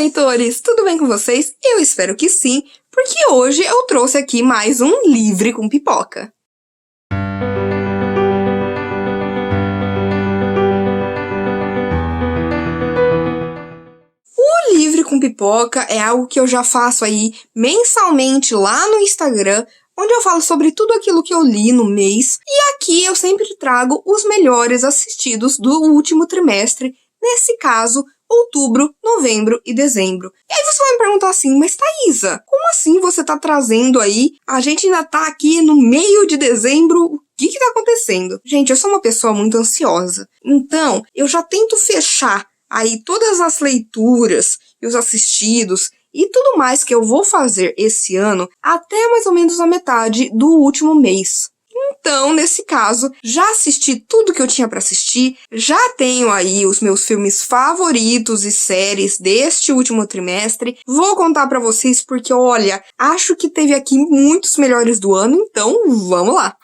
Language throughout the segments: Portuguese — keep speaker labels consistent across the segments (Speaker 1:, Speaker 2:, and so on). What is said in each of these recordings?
Speaker 1: leitores! Tudo bem com vocês? Eu espero que sim, porque hoje eu trouxe aqui mais um Livre com Pipoca. O Livre com Pipoca é algo que eu já faço aí mensalmente lá no Instagram, onde eu falo sobre tudo aquilo que eu li no mês, e aqui eu sempre trago os melhores assistidos do último trimestre, nesse caso, outubro, novembro e dezembro. E aí você vai me perguntar assim, mas Thaisa, como assim você tá trazendo aí? A gente ainda tá aqui no meio de dezembro, o que tá acontecendo? Gente, eu sou uma pessoa muito ansiosa, então eu já tento fechar aí todas as leituras e os assistidos e tudo mais que eu vou fazer esse ano até mais ou menos a metade do último mês. Então, nesse caso, já assisti tudo que eu tinha para assistir, já tenho aí os meus filmes favoritos e séries deste último trimestre. Vou contar para vocês porque, olha, acho que teve aqui muitos melhores do ano, então vamos lá!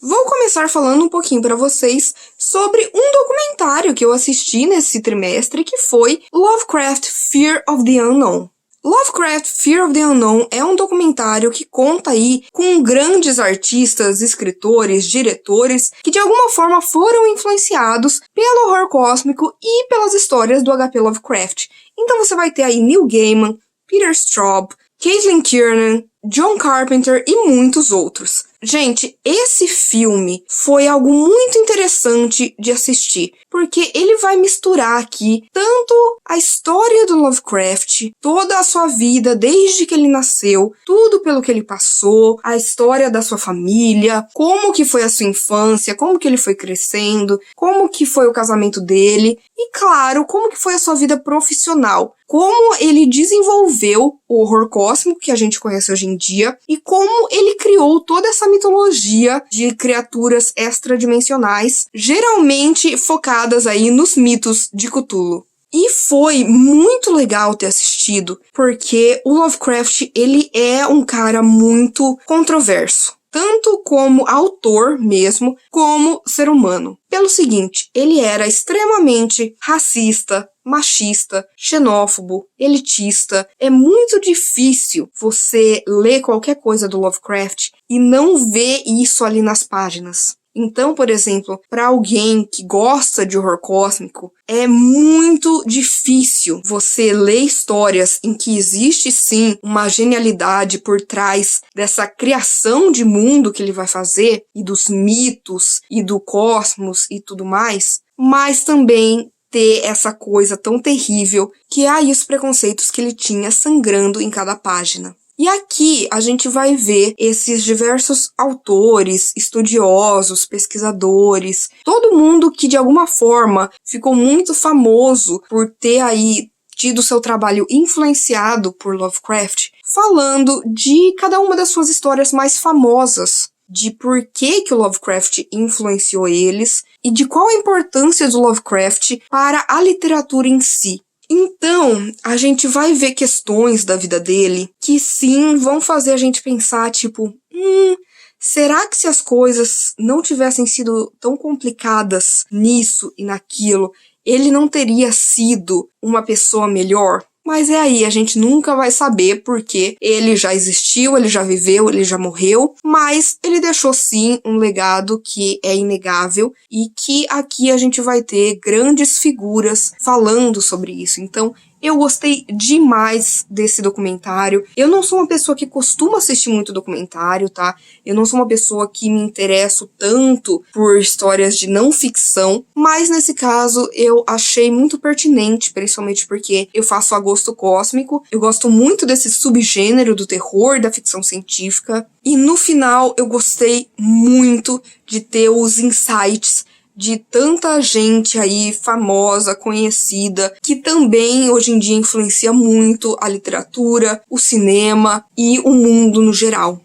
Speaker 1: Vou começar falando um pouquinho para vocês sobre um documentário que eu assisti nesse trimestre, que foi Lovecraft Fear of the Unknown. Lovecraft Fear of the Unknown é um documentário que conta aí com grandes artistas, escritores, diretores que de alguma forma foram influenciados pelo horror cósmico e pelas histórias do H.P. Lovecraft. Então você vai ter aí Neil Gaiman, Peter Straub, Caitlin Kiernan, John Carpenter e muitos outros. Gente, esse filme foi algo muito interessante de assistir, porque ele vai misturar aqui tanto a história do Lovecraft, toda a sua vida desde que ele nasceu, tudo pelo que ele passou, a história da sua família, como que foi a sua infância, como que ele foi crescendo, como que foi o casamento dele e, claro, como que foi a sua vida profissional. Como ele desenvolveu o horror cósmico que a gente conhece hoje em dia e como ele criou toda essa mitologia de criaturas extradimensionais, geralmente focadas aí nos mitos de Cthulhu. E foi muito legal ter assistido, porque o Lovecraft, ele é um cara muito controverso. Tanto como autor mesmo, como ser humano. Pelo seguinte, ele era extremamente racista, machista, xenófobo, elitista. É muito difícil você ler qualquer coisa do Lovecraft e não ver isso ali nas páginas. Então, por exemplo, para alguém que gosta de horror cósmico, é muito difícil você ler histórias em que existe sim uma genialidade por trás dessa criação de mundo que ele vai fazer, e dos mitos, e do cosmos e tudo mais, mas também ter essa coisa tão terrível que é aí os preconceitos que ele tinha sangrando em cada página. E aqui a gente vai ver esses diversos autores, estudiosos, pesquisadores, todo mundo que de alguma forma ficou muito famoso por ter aí tido seu trabalho influenciado por Lovecraft, falando de cada uma das suas histórias mais famosas, de por que o Lovecraft influenciou eles e de qual a importância do Lovecraft para a literatura em si. Então, a gente vai ver questões da vida dele que sim vão fazer a gente pensar, tipo, será que se as coisas não tivessem sido tão complicadas nisso e naquilo, ele não teria sido uma pessoa melhor? Mas é aí, a gente nunca vai saber porque ele já existiu, ele já viveu, ele já morreu, mas ele deixou sim um legado que é inegável e que aqui a gente vai ter grandes figuras falando sobre isso. Então, eu gostei demais desse documentário. Eu não sou uma pessoa que costuma assistir muito documentário, tá? Eu não sou uma pessoa que me interesso tanto por histórias de não ficção, mas nesse caso eu achei muito pertinente, principalmente porque eu faço a gosto cósmico, eu gosto muito desse subgênero do terror, da ficção científica, e no final eu gostei muito de ter os insights de tanta gente aí famosa, conhecida, que também hoje em dia influencia muito a literatura, o cinema e o mundo no geral.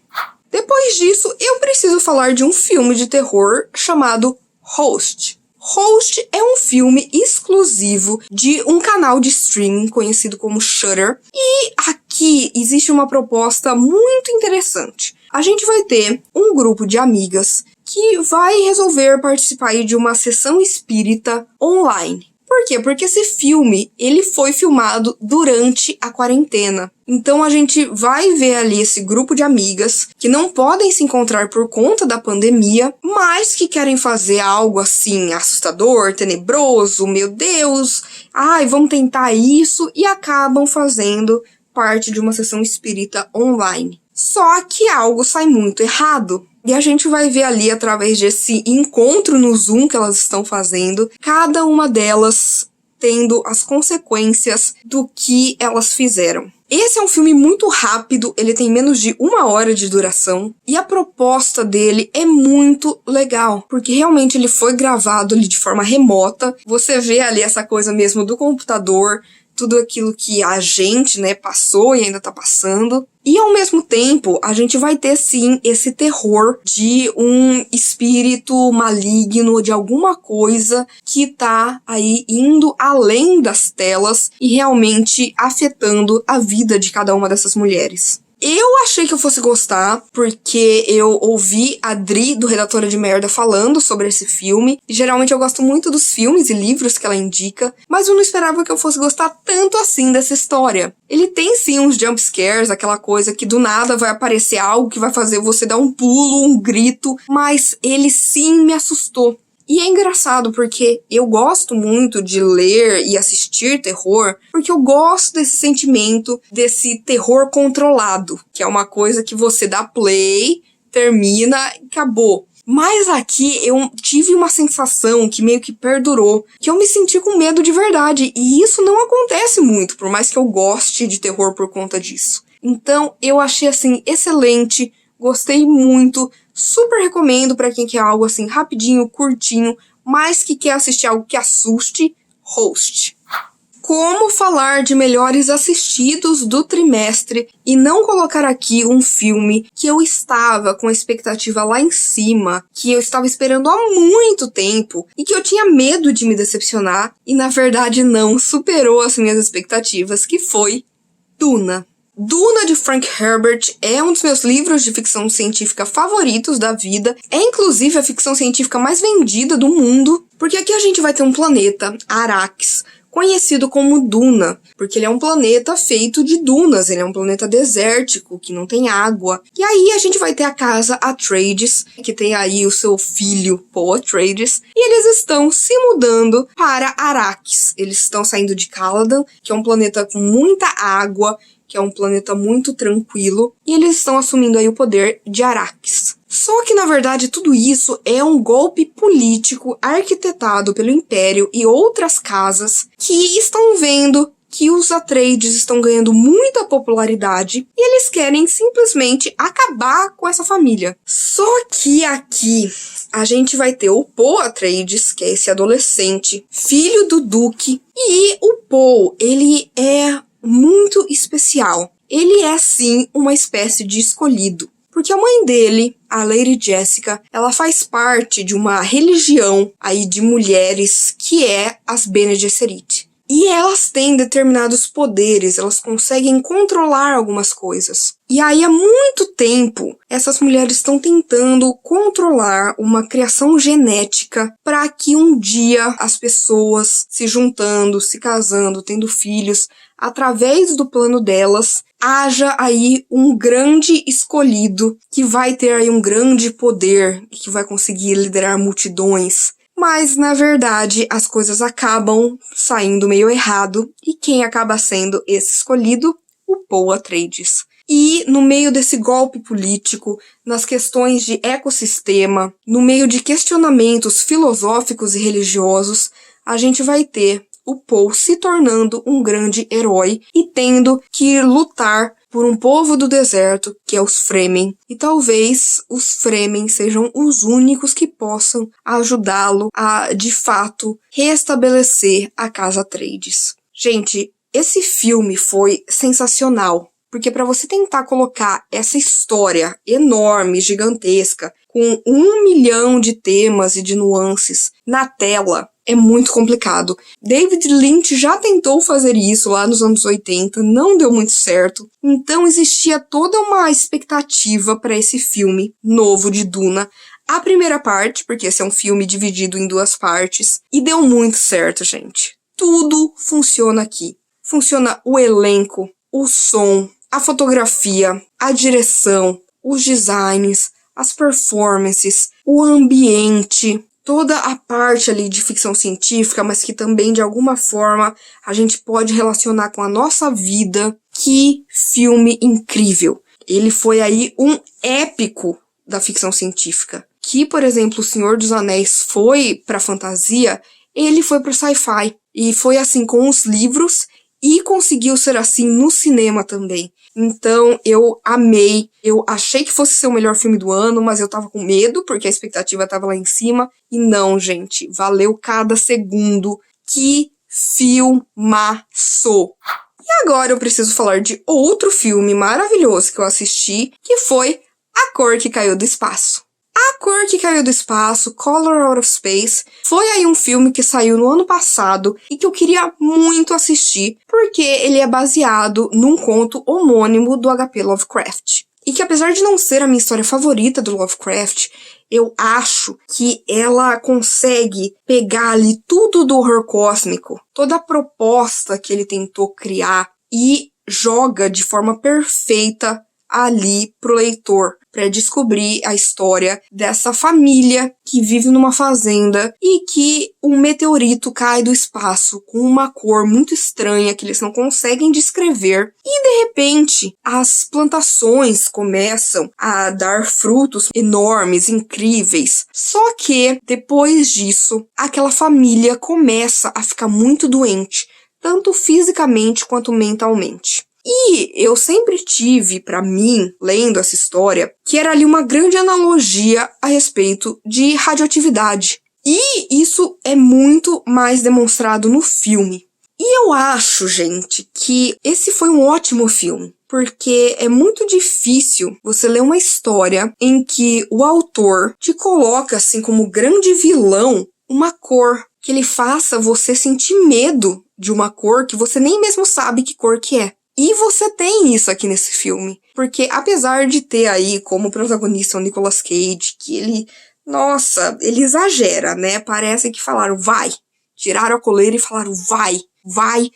Speaker 1: Depois disso, eu preciso falar de um filme de terror chamado Host. Host é um filme exclusivo de um canal de streaming conhecido como Shudder, e aqui existe uma proposta muito interessante. A gente vai ter um grupo de amigas que vai resolver participar de uma sessão espírita online. Por quê? Porque esse filme, ele foi filmado durante a quarentena. Então a gente vai ver ali esse grupo de amigas que não podem se encontrar por conta da pandemia, mas que querem fazer algo assim assustador, tenebroso, meu Deus, ai, vamos tentar isso, e acabam fazendo parte de uma sessão espírita online. Só que algo sai muito errado. E a gente vai ver ali, através desse encontro no Zoom que elas estão fazendo, cada uma delas tendo as consequências do que elas fizeram. Esse é um filme muito rápido, ele tem menos de 1 hora de duração, e a proposta dele é muito legal, porque realmente ele foi gravado ali de forma remota, você vê ali essa coisa mesmo do computador, tudo aquilo que a gente, passou e ainda tá passando. E ao mesmo tempo, a gente vai ter sim esse terror de um espírito maligno, de alguma coisa que tá aí indo além das telas e realmente afetando a vida de cada uma dessas mulheres. Eu achei que eu fosse gostar, porque eu ouvi a Dri, do Redatora de Merda, falando sobre esse filme. E geralmente eu gosto muito dos filmes e livros que ela indica, mas eu não esperava que eu fosse gostar tanto assim dessa história. Ele tem sim uns jump scares, aquela coisa que do nada vai aparecer algo que vai fazer você dar um pulo, um grito, mas ele sim me assustou. E é engraçado porque eu gosto muito de ler e assistir terror, porque eu gosto desse sentimento, desse terror controlado, que é uma coisa que você dá play, termina e acabou. Mas aqui eu tive uma sensação que meio que perdurou, que eu me senti com medo de verdade, e isso não acontece muito, por mais que eu goste de terror por conta disso. Então eu achei assim excelente, gostei muito, super recomendo pra quem quer algo assim rapidinho, curtinho, mas que quer assistir algo que assuste, Host. Como falar de melhores assistidos do trimestre e não colocar aqui um filme que eu estava com a expectativa lá em cima, que eu estava esperando há muito tempo e que eu tinha medo de me decepcionar e na verdade não superou as minhas expectativas, que foi Duna. Duna, de Frank Herbert, é um dos meus livros de ficção científica favoritos da vida. É inclusive a ficção científica mais vendida do mundo, porque aqui a gente vai ter um planeta, Arrakis, conhecido como Duna, porque ele é um planeta feito de dunas, ele é um planeta desértico, que não tem água. E aí a gente vai ter a casa Atreides, que tem aí o seu filho, Paul Atreides, e eles estão se mudando para Arrakis. Eles estão saindo de Caladan, que é um planeta com muita água, que é um planeta muito tranquilo, e eles estão assumindo aí o poder de Arrakis. Só que, na verdade, tudo isso é um golpe político arquitetado pelo Império e outras casas que estão vendo que os Atreides estão ganhando muita popularidade e eles querem simplesmente acabar com essa família. Só que aqui a gente vai ter o Paul Atreides, que é esse adolescente, filho do Duque, e o Paul, ele é muito especial. Ele é, sim, uma espécie de escolhido. Porque a mãe dele, a Lady Jessica, ela faz parte de uma religião aí de mulheres que é as Bene Gesserit. E elas têm determinados poderes, elas conseguem controlar algumas coisas. E aí há muito tempo, essas mulheres estão tentando controlar uma criação genética para que um dia as pessoas se juntando, se casando, tendo filhos, através do plano delas, haja aí um grande escolhido que vai ter aí um grande poder e que vai conseguir liderar multidões. Mas, na verdade, as coisas acabam saindo meio errado, e quem acaba sendo esse escolhido? O Paul Atreides. E no meio desse golpe político, nas questões de ecossistema, no meio de questionamentos filosóficos e religiosos, a gente vai ter o Paul se tornando um grande herói e tendo que lutar por um povo do deserto, que é os Fremen, e talvez os Fremen sejam os únicos que possam ajudá-lo a, de fato, restabelecer a casa Atreides. Gente, esse filme foi sensacional, porque para você tentar colocar essa história enorme, gigantesca, com 1 milhão de temas e de nuances na tela, é muito complicado. David Lynch já tentou fazer isso lá nos anos 80, não deu muito certo. Então existia toda uma expectativa para esse filme novo de Duna. A primeira parte, porque esse é um filme dividido em 2 partes, e deu muito certo, gente. tudo funciona aqui. Funciona o elenco, o som, a fotografia, a direção, os designs, as performances, o ambiente, toda a parte ali de ficção científica, mas que também de alguma forma a gente pode relacionar com a nossa vida. Que filme incrível! Ele foi aí um épico da ficção científica. Que, por exemplo, O Senhor dos Anéis foi pra fantasia, ele foi pro sci-fi. E foi assim com os livros e conseguiu ser assim no cinema também. Então, eu amei. Eu achei que fosse ser o melhor filme do ano, mas eu tava com medo, porque a expectativa tava lá em cima. E não, gente, valeu cada segundo. Que filmaço! E agora eu preciso falar de outro filme maravilhoso que eu assisti, que foi A Cor que Caiu do Espaço. A Cor que Caiu do Espaço, Color Out of Space, foi aí um filme que saiu no ano passado e que eu queria muito assistir, porque ele é baseado num conto homônimo do H.P. Lovecraft. E que apesar de não ser a minha história favorita do Lovecraft, eu acho que ela consegue pegar ali tudo do horror cósmico, toda a proposta que ele tentou criar e joga de forma perfeita ali pro leitor, para descobrir a história dessa família que vive numa fazenda e que um meteorito cai do espaço com uma cor muito estranha que eles não conseguem descrever e de repente as plantações começam a dar frutos enormes, incríveis. Só que depois disso, aquela família começa a ficar muito doente, tanto fisicamente quanto mentalmente. E eu sempre tive, pra mim, lendo essa história, que era ali uma grande analogia a respeito de radioatividade. E isso é muito mais demonstrado no filme. E eu acho, gente, que esse foi um ótimo filme. Porque é muito difícil você ler uma história em que o autor te coloca, assim, como grande vilão, uma cor que ele faça você sentir medo de uma cor que você nem mesmo sabe que cor que é. E você tem isso aqui nesse filme, porque apesar de ter aí como protagonista o Nicolas Cage, que ele, nossa, ele exagera, né? Parece que falaram, vai, tiraram a coleira e falaram, vai, vai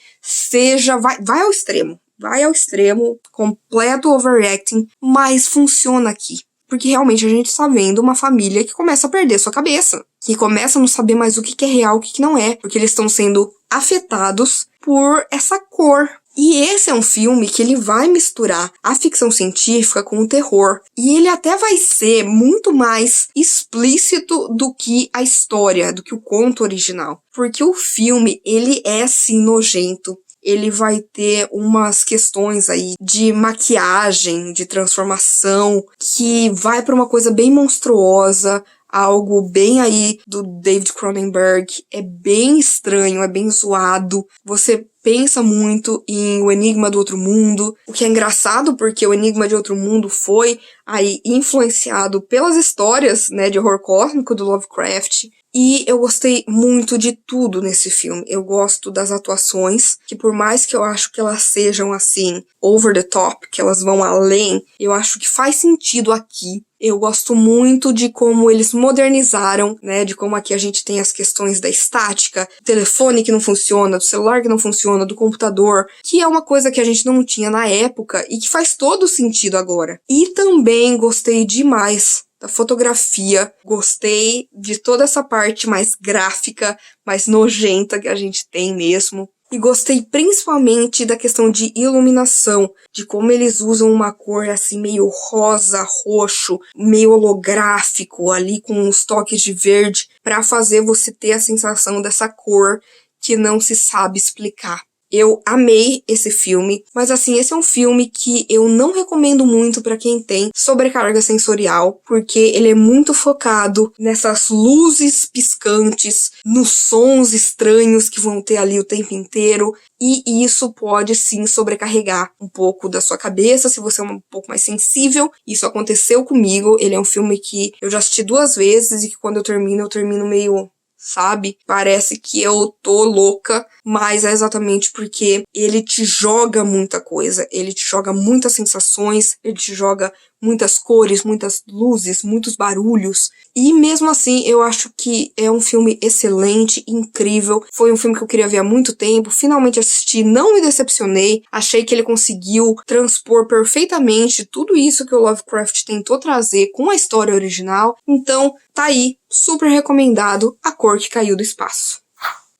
Speaker 1: ao extremo, completo overacting, mas funciona aqui. Porque realmente a gente está vendo uma família que começa a perder sua cabeça, que começa a não saber mais o que é real, o que não é, porque eles estão sendo afetados por essa cor. E esse é um filme que ele vai misturar a ficção científica com o terror. E ele até vai ser muito mais explícito do que a história, do que o conto original. Porque o filme, ele é sim nojento. Ele vai ter umas questões aí de maquiagem, de transformação, que vai para uma coisa bem monstruosa, algo bem aí do David Cronenberg. É bem estranho, é bem zoado. Você pensa muito em O Enigma do Outro Mundo, o que é engraçado porque O Enigma de Outro Mundo foi aí influenciado pelas histórias, né, de horror cósmico do Lovecraft. E eu gostei muito de tudo nesse filme. Eu gosto das atuações, que por mais que eu acho que elas sejam assim, over the top, que elas vão além, eu acho que faz sentido aqui. Eu gosto muito de como eles modernizaram, né, de como aqui a gente tem as questões da estática, do telefone que não funciona, do celular que não funciona, do computador, que é uma coisa que a gente não tinha na época e que faz todo sentido agora. E também gostei demais da fotografia, gostei de toda essa parte mais gráfica, mais nojenta que a gente tem mesmo. E gostei principalmente da questão de iluminação, de como eles usam uma cor assim meio rosa, roxo, meio holográfico, ali com uns toques de verde, para fazer você ter a sensação dessa cor que não se sabe explicar. Eu amei esse filme, mas assim, esse é um filme que eu não recomendo muito pra quem tem sobrecarga sensorial, porque ele é muito focado nessas luzes piscantes, nos sons estranhos que vão ter ali o tempo inteiro, e isso pode sim sobrecarregar um pouco da sua cabeça, se você é um pouco mais sensível. Isso aconteceu comigo, ele é um filme que eu já assisti 2 vezes e que quando eu termino meio... sabe? Parece que eu tô louca, mas é exatamente porque ele te joga muita coisa, ele te joga muitas sensações, ele te joga muitas cores, muitas luzes, muitos barulhos. E mesmo assim, eu acho que é um filme excelente, incrível. Foi um filme que eu queria ver há muito tempo. Finalmente assisti, não me decepcionei. Achei que ele conseguiu transpor perfeitamente tudo isso que o Lovecraft tentou trazer com a história original. Então, tá aí, super recomendado, A Cor que Caiu do Espaço.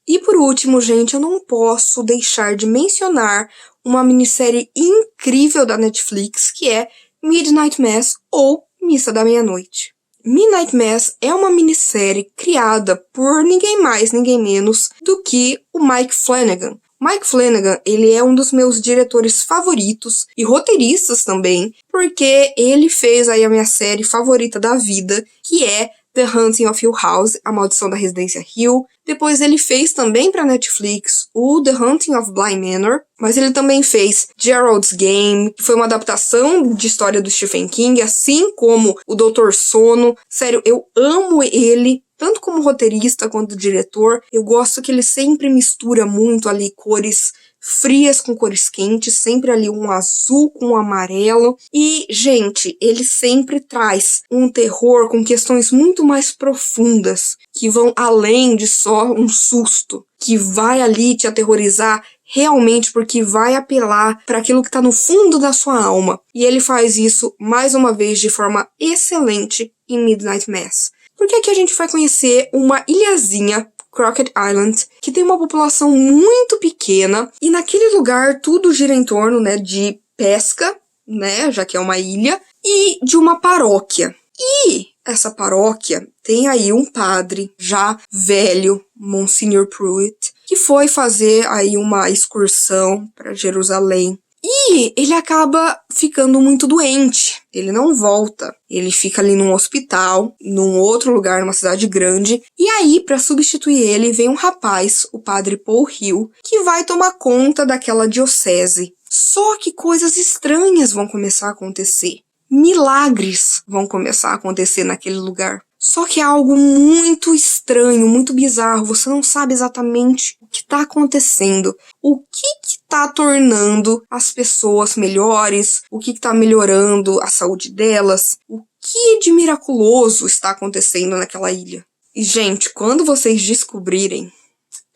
Speaker 1: E por último, gente, eu não posso deixar de mencionar uma minissérie incrível da Netflix, que é Midnight Mass, ou Missa da Meia-Noite. Midnight Mass é uma minissérie criada por ninguém mais, ninguém menos do que o Mike Flanagan. Mike Flanagan, ele é um dos meus diretores favoritos e roteiristas também, porque ele fez aí a minha série favorita da vida, que é The Haunting of Hill House, A Maldição da Residência Hill. Depois ele fez também para Netflix o The Haunting of Bly Manor, mas ele também fez Gerald's Game, que foi uma adaptação de história do Stephen King, assim como o Doutor Sono. Sério, eu amo ele, tanto como roteirista quanto diretor. Eu gosto que ele sempre mistura muito ali cores frias com cores quentes, sempre ali um azul com um amarelo. E, gente, ele sempre traz um terror com questões muito mais profundas, que vão além de só um susto, que vai ali te aterrorizar realmente porque vai apelar para aquilo que está no fundo da sua alma. E ele faz isso, mais uma vez, de forma excelente em Midnight Mass. Porque aqui a gente vai conhecer uma ilhazinha, Crockett Island, que tem uma população muito pequena, e naquele lugar tudo gira em torno, né, de pesca, né, já que é uma ilha, e de uma paróquia. E essa paróquia tem aí um padre já velho, Monsignor Pruitt, que foi fazer aí uma excursão para Jerusalém. E ele acaba ficando muito doente. Ele não volta. Ele fica ali num hospital, num outro lugar, numa cidade grande. E aí, para substituir ele, vem um rapaz, o padre Paul Hill, que vai tomar conta daquela diocese. Só que coisas estranhas vão começar a acontecer. Milagres vão começar a acontecer naquele lugar. Só que é algo muito estranho, muito bizarro. Você não sabe exatamente o que está acontecendo. O que está tornando as pessoas melhores? O que está melhorando a saúde delas? O que de miraculoso está acontecendo naquela ilha? E, gente, quando vocês descobrirem,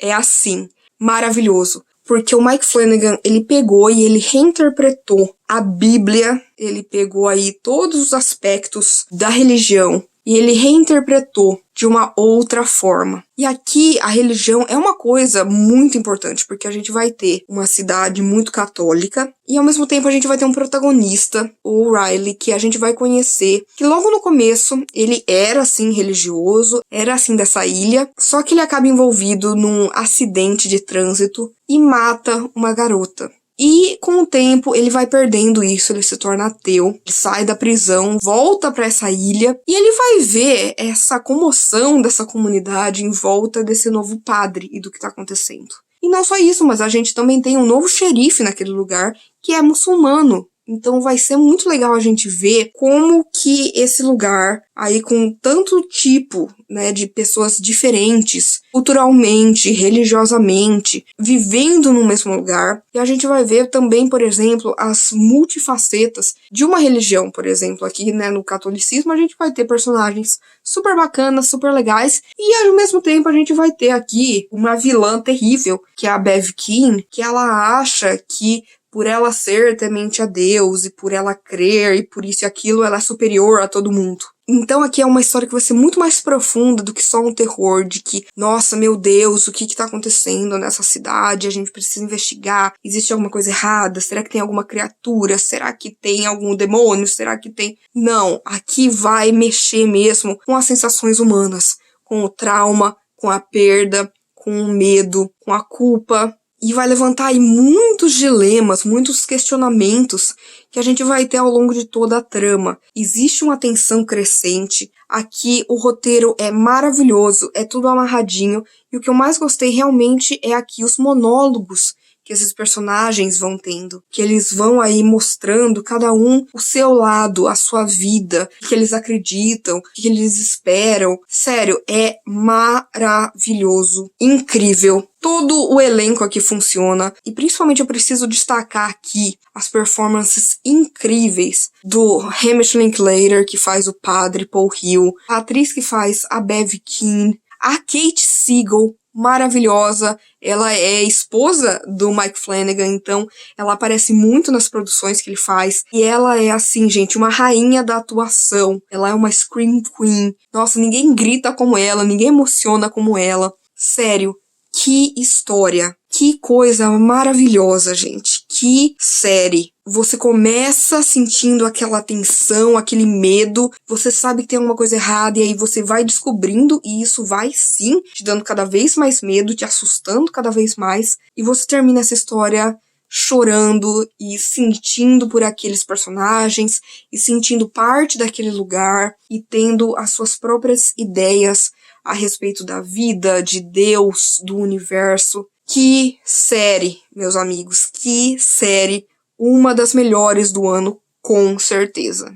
Speaker 1: é assim, maravilhoso. Porque o Mike Flanagan, ele pegou e ele reinterpretou a Bíblia, ele pegou aí todos os aspectos da religião e ele reinterpretou de uma outra forma. E aqui a religião é uma coisa muito importante, porque a gente vai ter uma cidade muito católica e ao mesmo tempo a gente vai ter um protagonista, o Riley, que a gente vai conhecer, que logo no começo ele era assim religioso, era assim dessa ilha, só que ele acaba envolvido num acidente de trânsito e mata uma garota. E com o tempo ele vai perdendo isso, ele se torna ateu, ele sai da prisão, volta para essa ilha e ele vai ver essa comoção dessa comunidade em volta desse novo padre e do que está acontecendo. E não só isso, mas a gente também tem um novo xerife naquele lugar que é muçulmano. Então vai ser muito legal a gente ver como que esse lugar, aí com tanto tipo, né, de pessoas diferentes, culturalmente, religiosamente, vivendo no mesmo lugar. E a gente vai ver também, por exemplo, as multifacetas de uma religião, por exemplo, aqui, né, no catolicismo, a gente vai ter personagens super bacanas, super legais, e ao mesmo tempo a gente vai ter aqui uma vilã terrível, que é a Bev Keane, que ela acha que por ela ser temente a Deus e por ela crer e por isso e aquilo, ela é superior a todo mundo. Então aqui é uma história que vai ser muito mais profunda do que só um terror de que, nossa, meu Deus, o que tá acontecendo nessa cidade? A gente precisa investigar. Existe alguma coisa errada? Será que tem alguma criatura? Será que tem algum demônio? Será que tem... Não, aqui vai mexer mesmo com as sensações humanas, com o trauma, com a perda, com o medo, com a culpa. E vai levantar aí muitos dilemas, muitos questionamentos que a gente vai ter ao longo de toda a trama. Existe uma tensão crescente. Aqui o roteiro é maravilhoso, é tudo amarradinho. E o que eu mais gostei realmente é aqui os monólogos que esses personagens vão tendo, que eles vão aí mostrando cada um o seu lado, a sua vida, o que eles acreditam, o que eles esperam. Sério, é maravilhoso, incrível. Todo o elenco aqui funciona, e principalmente eu preciso destacar aqui as performances incríveis do Hamish Linklater, que faz o padre Paul Hill, a atriz que faz a Bev Keane, a Kate Siegel, maravilhosa. Ela é esposa do Mike Flanagan, então ela aparece muito nas produções que ele faz. E ela é, assim, gente, uma rainha da atuação. Ela é uma scream queen. Nossa, ninguém grita como ela, ninguém emociona como ela. Sério, que história. Que coisa maravilhosa, gente. Que série. Você começa sentindo aquela tensão, aquele medo, você sabe que tem alguma coisa errada e aí você vai descobrindo e isso vai sim te dando cada vez mais medo, te assustando cada vez mais, e você termina essa história chorando e sentindo por aqueles personagens e sentindo parte daquele lugar e tendo as suas próprias ideias a respeito da vida, de Deus, do universo. Que série, meus amigos, que série. Uma das melhores do ano, com certeza.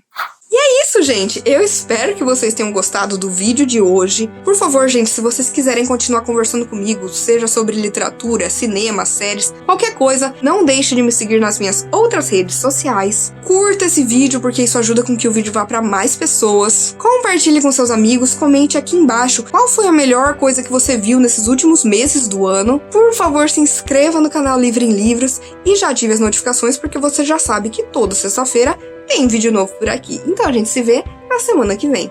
Speaker 1: E é isso, gente. Eu espero que vocês tenham gostado do vídeo de hoje. Por favor, gente, se vocês quiserem continuar conversando comigo, seja sobre literatura, cinema, séries, qualquer coisa, não deixe de me seguir nas minhas outras redes sociais. Curta esse vídeo, porque isso ajuda com que o vídeo vá para mais pessoas. Compartilhe com seus amigos, comente aqui embaixo qual foi a melhor coisa que você viu nesses últimos meses do ano. Por favor, se inscreva no canal Livre em Livros e já ative as notificações, porque você já sabe que toda sexta-feira tem vídeo novo por aqui. Então a gente se vê na semana que vem.